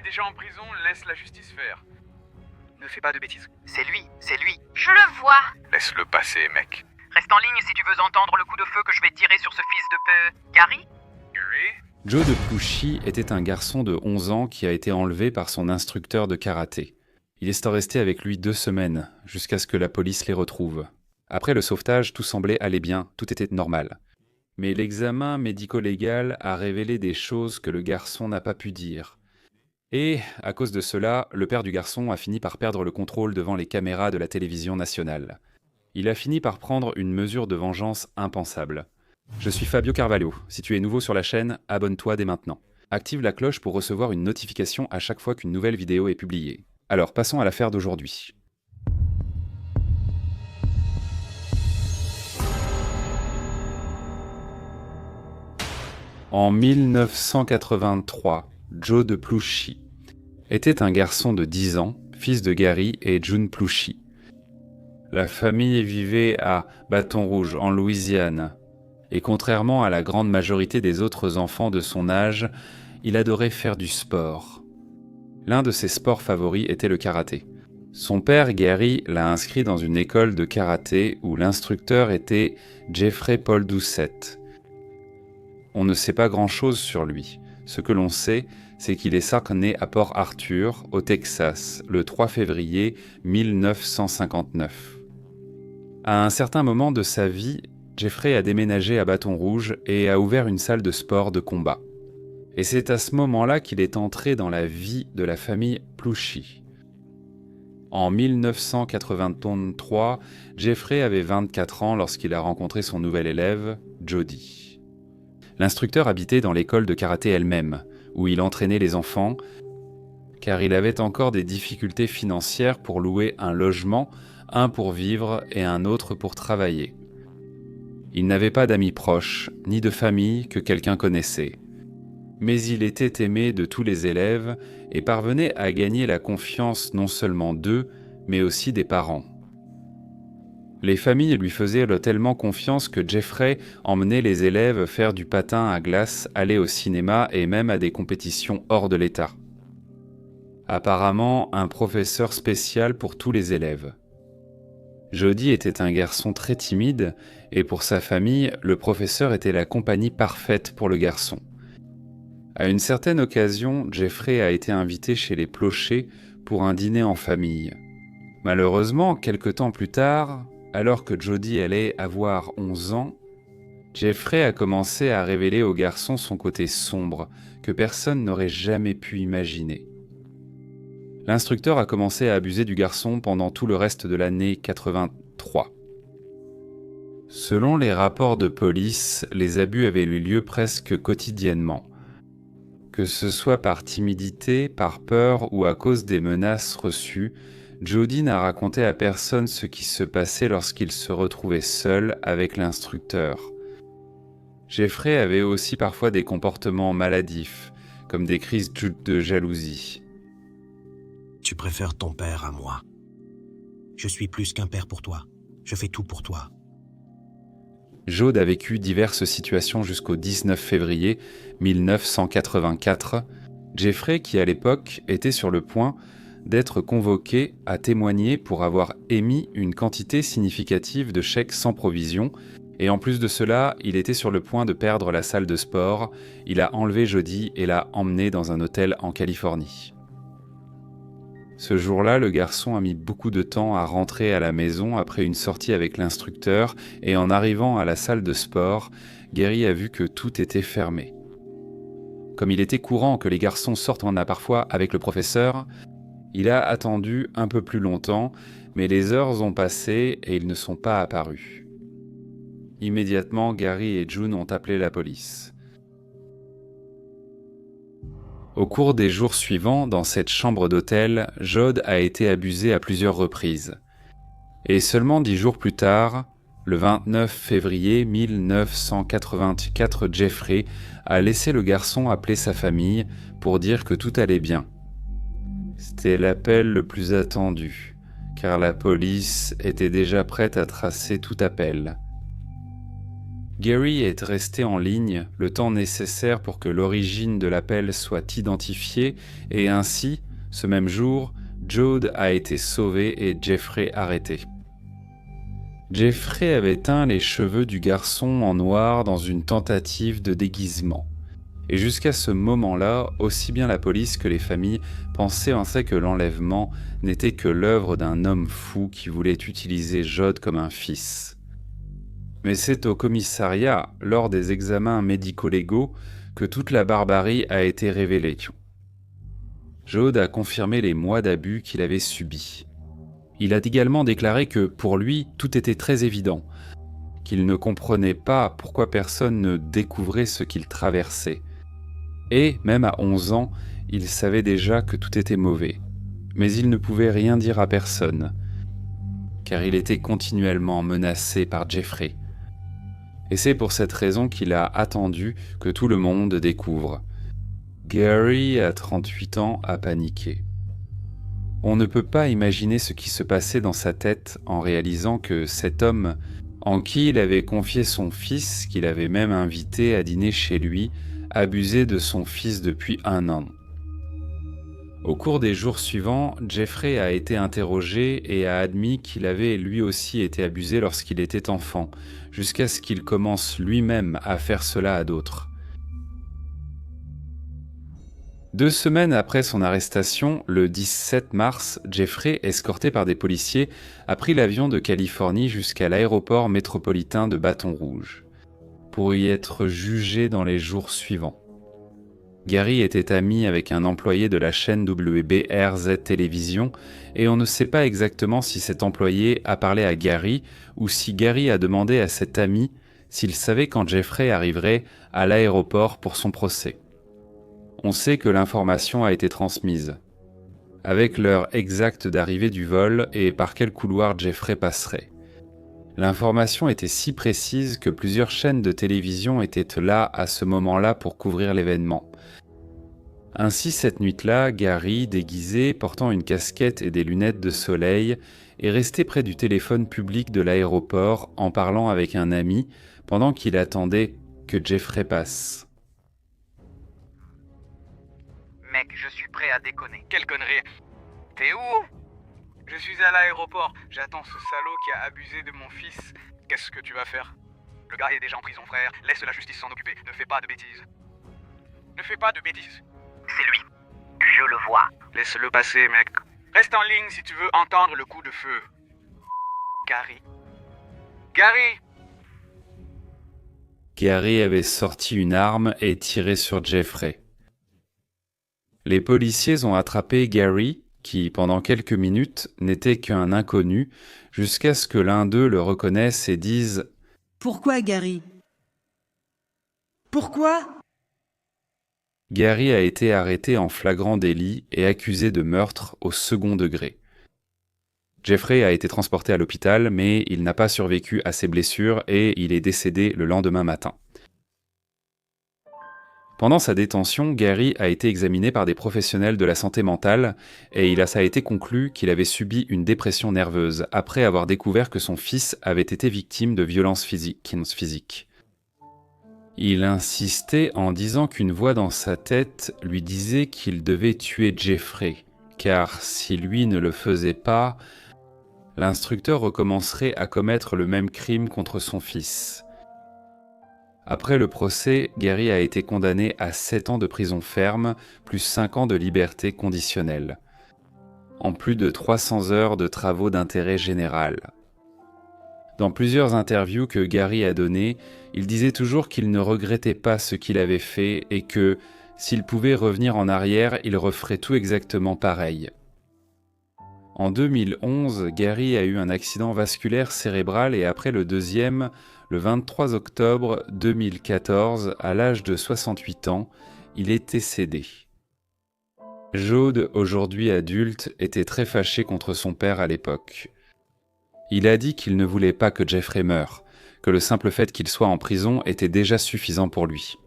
déjà en prison, laisse la justice faire. Ne fais pas de bêtises. C'est lui. Je le vois. Laisse-le passer, mec. Reste en ligne si tu veux entendre le coup de feu que je vais tirer sur ce fils de peu... Gary ? Gary? Joe de Plouchy était un garçon de 11 ans qui a été enlevé par son instructeur de karaté. Il est resté avec lui 2 semaines, jusqu'à ce que la police les retrouve. Après le sauvetage, tout semblait aller bien, tout était normal. Mais l'examen médico-légal a révélé des choses que le garçon n'a pas pu dire. Et, à cause de cela, le père du garçon a fini par perdre le contrôle devant les caméras de la télévision nationale. Il a fini par prendre une mesure de vengeance impensable. Je suis Fabio Carvalho. Si tu es nouveau sur la chaîne, abonne-toi dès maintenant. Active la cloche pour recevoir une notification à chaque fois qu'une nouvelle vidéo est publiée. Alors, passons à l'affaire d'aujourd'hui. En 1983, Joe de Plouchy était un garçon de 10 ans, fils de Gary et June Plouchy. La famille vivait à Baton Rouge, en Louisiane, et contrairement à la grande majorité des autres enfants de son âge, il adorait faire du sport. L'un de ses sports favoris était le karaté. Son père, Gary, l'a inscrit dans une école de karaté où l'instructeur était Jeffrey Paul Doucette. On ne sait pas grand-chose sur lui. Ce que l'on sait, c'est qu'il est né à Port Arthur, au Texas, le 3 février 1959. À un certain moment de sa vie, Jeffrey a déménagé à Baton Rouge et a ouvert une salle de sport de combat. Et c'est à ce moment-là qu'il est entré dans la vie de la famille Plouchy. En 1983, Jeffrey avait 24 ans lorsqu'il a rencontré son nouvel élève, Jody. L'instructeur habitait dans l'école de karaté elle-même, où il entraînait les enfants, car il avait encore des difficultés financières pour louer un logement, un pour vivre et un autre pour travailler. Il n'avait pas d'amis proches, ni de famille que quelqu'un connaissait. Mais il était aimé de tous les élèves et parvenait à gagner la confiance non seulement d'eux, mais aussi des parents. Les familles lui faisaient tellement confiance que Jeffrey emmenait les élèves faire du patin à glace, aller au cinéma et même à des compétitions hors de l'État. Apparemment, un professeur spécial pour tous les élèves. Jody était un garçon très timide et pour sa famille, le professeur était la compagnie parfaite pour le garçon. À une certaine occasion, Jeffrey a été invité chez les Plouchy pour un dîner en famille. Malheureusement, quelque temps plus tard, alors que Jody allait avoir 11 ans, Jeffrey a commencé à révéler au garçon son côté sombre que personne n'aurait jamais pu imaginer. L'instructeur a commencé à abuser du garçon pendant tout le reste de l'année 83. Selon les rapports de police, les abus avaient eu lieu presque quotidiennement. Que ce soit par timidité, par peur ou à cause des menaces reçues, Jody n'a raconté à personne ce qui se passait lorsqu'il se retrouvait seul avec l'instructeur. Jeffrey avait aussi parfois des comportements maladifs, comme des crises de jalousie. Tu préfères ton père à moi. Je suis plus qu'un père pour toi. Je fais tout pour toi. Jode a vécu diverses situations jusqu'au 19 février 1984. Jeffrey, qui à l'époque était sur le point d'être convoqué à témoigner pour avoir émis une quantité significative de chèques sans provision, et en plus de cela, il était sur le point de perdre la salle de sport. Il a enlevé Jody et l'a emmené dans un hôtel en Californie. Ce jour-là, le garçon a mis beaucoup de temps à rentrer à la maison après une sortie avec l'instructeur et en arrivant à la salle de sport, Gary a vu que tout était fermé. Comme il était courant que les garçons sortent parfois avec le professeur, il a attendu un peu plus longtemps, mais les heures ont passé et ils ne sont pas apparus. Immédiatement, Gary et June ont appelé la police. Au cours des jours suivants, dans cette chambre d'hôtel, Jode a été abusé à plusieurs reprises. Et seulement 10 jours plus tard, le 29 février 1984, Jeffrey a laissé le garçon appeler sa famille pour dire que tout allait bien. C'était l'appel le plus attendu, car la police était déjà prête à tracer tout appel. Gary est resté en ligne le temps nécessaire pour que l'origine de l'appel soit identifiée et ainsi, ce même jour, Jode a été sauvé et Jeffrey arrêté. Jeffrey avait teint les cheveux du garçon en noir dans une tentative de déguisement. Et jusqu'à ce moment-là, aussi bien la police que les familles pensaient que l'enlèvement n'était que l'œuvre d'un homme fou qui voulait utiliser Jode comme un fils. Mais c'est au commissariat, lors des examens médico-légaux, que toute la barbarie a été révélée. Jode a confirmé les mois d'abus qu'il avait subis. Il a également déclaré que, pour lui, tout était très évident, qu'il ne comprenait pas pourquoi personne ne découvrait ce qu'il traversait. Et, même à 11 ans, il savait déjà que tout était mauvais. Mais il ne pouvait rien dire à personne, car il était continuellement menacé par Jeffrey. Et c'est pour cette raison qu'il a attendu que tout le monde découvre. Gary, à 38 ans, a paniqué. On ne peut pas imaginer ce qui se passait dans sa tête en réalisant que cet homme, en qui il avait confié son fils, qu'il avait même invité à dîner chez lui, abusait de son fils depuis 1 an. Au cours des jours suivants, Jeffrey a été interrogé et a admis qu'il avait lui aussi été abusé lorsqu'il était enfant, jusqu'à ce qu'il commence lui-même à faire cela à d'autres. 2 semaines après son arrestation, le 17 mars, Jeffrey, escorté par des policiers, a pris l'avion de Californie jusqu'à l'aéroport métropolitain de Baton Rouge, pour y être jugé dans les jours suivants. Gary était ami avec un employé de la chaîne WBRZ Télévision et on ne sait pas exactement si cet employé a parlé à Gary ou si Gary a demandé à cet ami s'il savait quand Jeffrey arriverait à l'aéroport pour son procès. On sait que l'information a été transmise, avec l'heure exacte d'arrivée du vol et par quel couloir Jeffrey passerait. L'information était si précise que plusieurs chaînes de télévision étaient là à ce moment-là pour couvrir l'événement. Ainsi, cette nuit-là, Gary, déguisé, portant une casquette et des lunettes de soleil, est resté près du téléphone public de l'aéroport en parlant avec un ami pendant qu'il attendait que Jeffrey passe. Mec, je suis prêt à déconner. Quelle connerie. T'es où? Je suis à l'aéroport. J'attends ce salaud qui a abusé de mon fils. Qu'est-ce que tu vas faire? Le gars est déjà en prison, frère. Laisse la justice s'en occuper. Ne fais pas de bêtises. Ne fais pas de bêtises. C'est lui. Je le vois. Laisse-le passer, mec. Reste en ligne si tu veux entendre le coup de feu. Gary. Gary! Gary avait sorti une arme et tiré sur Jeffrey. Les policiers ont attrapé Gary, qui, pendant quelques minutes, n'était qu'un inconnu, jusqu'à ce que l'un d'eux le reconnaisse et dise « Pourquoi, Gary? Pourquoi ?» Gary a été arrêté en flagrant délit et accusé de meurtre au second degré. Jeffrey a été transporté à l'hôpital, mais il n'a pas survécu à ses blessures et il est décédé le lendemain matin. Pendant sa détention, Gary a été examiné par des professionnels de la santé mentale et ça a été conclu qu'il avait subi une dépression nerveuse après avoir découvert que son fils avait été victime de violences physiques. Il insistait en disant qu'une voix dans sa tête lui disait qu'il devait tuer Jeffrey, car si lui ne le faisait pas, l'instructeur recommencerait à commettre le même crime contre son fils. Après le procès, Gary a été condamné à 7 ans de prison ferme, plus 5 ans de liberté conditionnelle, en plus de 300 heures de travaux d'intérêt général. Dans plusieurs interviews que Gary a données, il disait toujours qu'il ne regrettait pas ce qu'il avait fait et que, s'il pouvait revenir en arrière, il referait tout exactement pareil. En 2011, Gary a eu un accident vasculaire cérébral et après le deuxième, le 23 octobre 2014, à l'âge de 68 ans, il est décédé. Jode, aujourd'hui adulte, était très fâché contre son père à l'époque. Il a dit qu'il ne voulait pas que Jeffrey meure, que le simple fait qu'il soit en prison était déjà suffisant pour lui.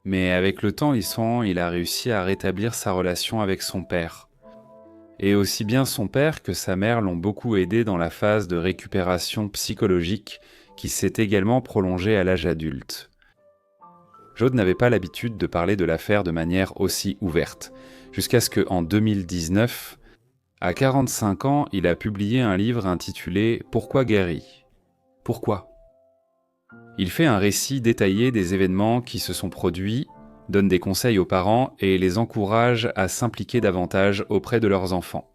Mais avec le temps, il a réussi à rétablir sa relation avec son père. Et aussi bien son père que sa mère l'ont beaucoup aidé dans la phase de récupération psychologique qui s'est également prolongée à l'âge adulte. Joad n'avait pas l'habitude de parler de l'affaire de manière aussi ouverte, jusqu'à ce qu'en 2019, à 45 ans, il a publié un livre intitulé « Pourquoi Gary ? Pourquoi ?» Il fait un récit détaillé des événements qui se sont produits, donne des conseils aux parents et les encourage à s'impliquer davantage auprès de leurs enfants,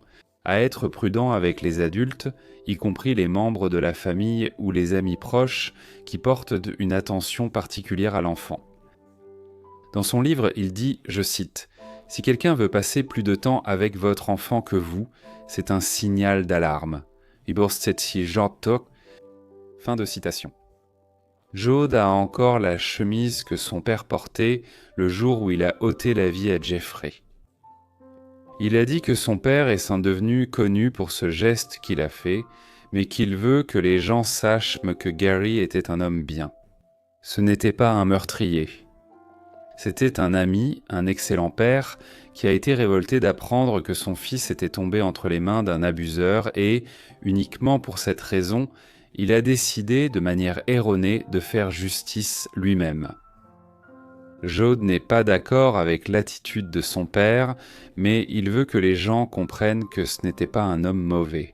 à être prudents avec les adultes, y compris les membres de la famille ou les amis proches qui portent une attention particulière à l'enfant. Dans son livre, il dit, je cite, « Si quelqu'un veut passer plus de temps avec votre enfant que vous, c'est un signal d'alarme. Fin de citation. Joad a encore la chemise que son père portait le jour où il a ôté la vie à Jeffrey. Il a dit que son père est devenu connu pour ce geste qu'il a fait, mais qu'il veut que les gens sachent que Gary était un homme bien. Ce n'était pas un meurtrier. C'était un ami, un excellent père, qui a été révolté d'apprendre que son fils était tombé entre les mains d'un abuseur et, uniquement pour cette raison, il a décidé, de manière erronée, de faire justice lui-même. Joad n'est pas d'accord avec l'attitude de son père, mais il veut que les gens comprennent que ce n'était pas un homme mauvais,